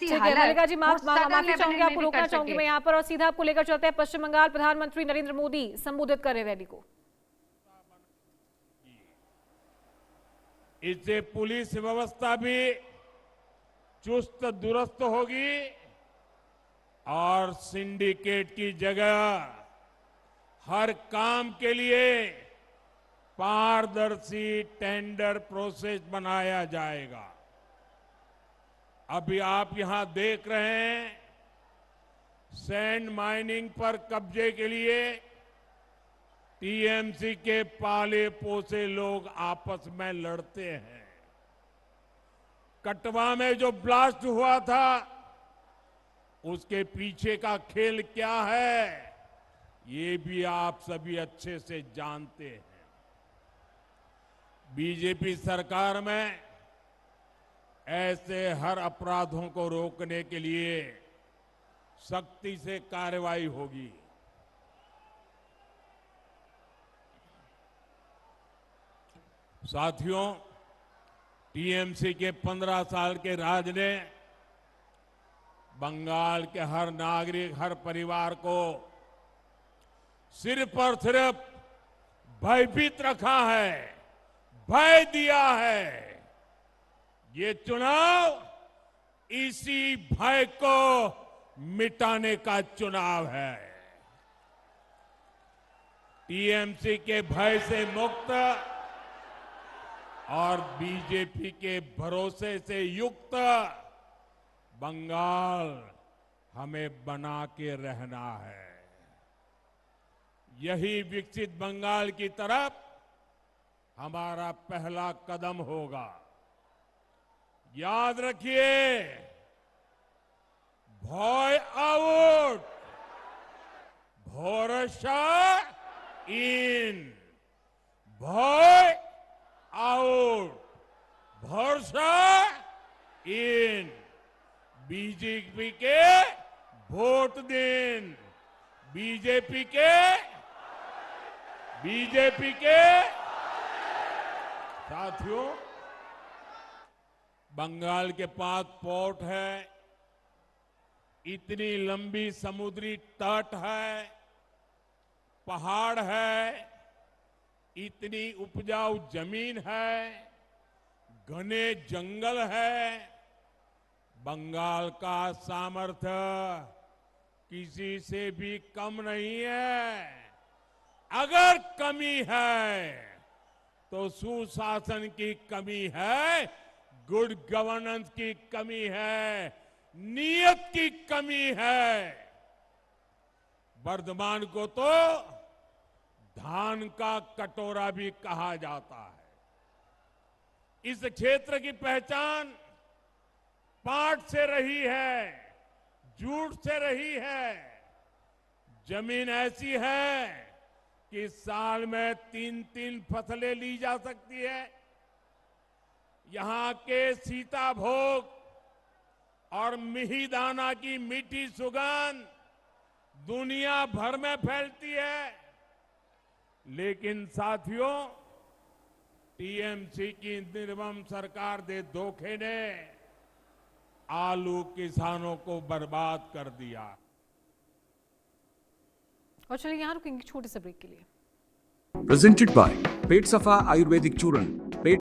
ठीक है मल्लिका जी, माफी चाहूंगी, आपको रोकना चाहूंगी मैं यहाँ पर और सीधा आपको लेकर चलते हैं पश्चिम बंगाल। प्रधानमंत्री नरेंद्र मोदी संबोधित कर रहे रैली को। इससे पुलिस व्यवस्था भी चुस्त दुरुस्त होगी और सिंडिकेट की जगह हर काम के लिए पारदर्शी टेंडर प्रोसेस बनाया जाएगा। अभी आप यहां देख रहे हैं, सैंड माइनिंग पर कब्जे के लिए टीएमसी के पाले पोसे लोग आपस में लड़ते हैं। कटवा में जो ब्लास्ट हुआ था, उसके पीछे का खेल क्या है, ये भी आप सभी अच्छे से जानते हैं। बीजेपी सरकार में ऐसे हर अपराधों को रोकने के लिए सख्ती से कार्रवाई होगी। साथियों, टीएमसी के 15 साल के राज ने बंगाल के हर नागरिक, हर परिवार को सिर्फ और सिर्फ भयभीत रखा है, भय दिया है। ये चुनाव इसी भय को मिटाने का चुनाव है। टीएमसी के भय से मुक्त और बीजेपी के भरोसे से युक्त बंगाल हमें बना के रहना है। यही विकसित बंगाल की तरफ हमारा पहला कदम होगा। याद रखिए, भय आउट, भरोसा इन। भय आउट, भरोसा इन। बीजेपी के वोट दिन, बीजेपी के साथियों, बंगाल के पास पोर्ट है, इतनी लंबी समुद्री तट है, पहाड़ है, इतनी उपजाऊ जमीन है, घने जंगल है। बंगाल का सामर्थ्य किसी से भी कम नहीं है। अगर कमी है तो सुशासन की कमी है, गुड गवर्नेंस की कमी है, नीयत की कमी है। वर्धमान को तो धान का कटोरा भी कहा जाता है। इस क्षेत्र की पहचान पाट से रही है, जूट से रही है। जमीन ऐसी है कि साल में 3-3 फसलें ली जा सकती है। यहां के सीताभोग और मिहिदाना की मीठी सुगंध दुनिया भर में फैलती है। लेकिन साथियों, टीएमसी की निर्मम सरकार दे धोखे ने आलू किसानों को बर्बाद कर दिया। और चलिए यहाँ रुकेंगे छोटे से ब्रेक के लिए। प्रेजेंटेड बाय पेट सफा आयुर्वेदिक चूर्ण। पेट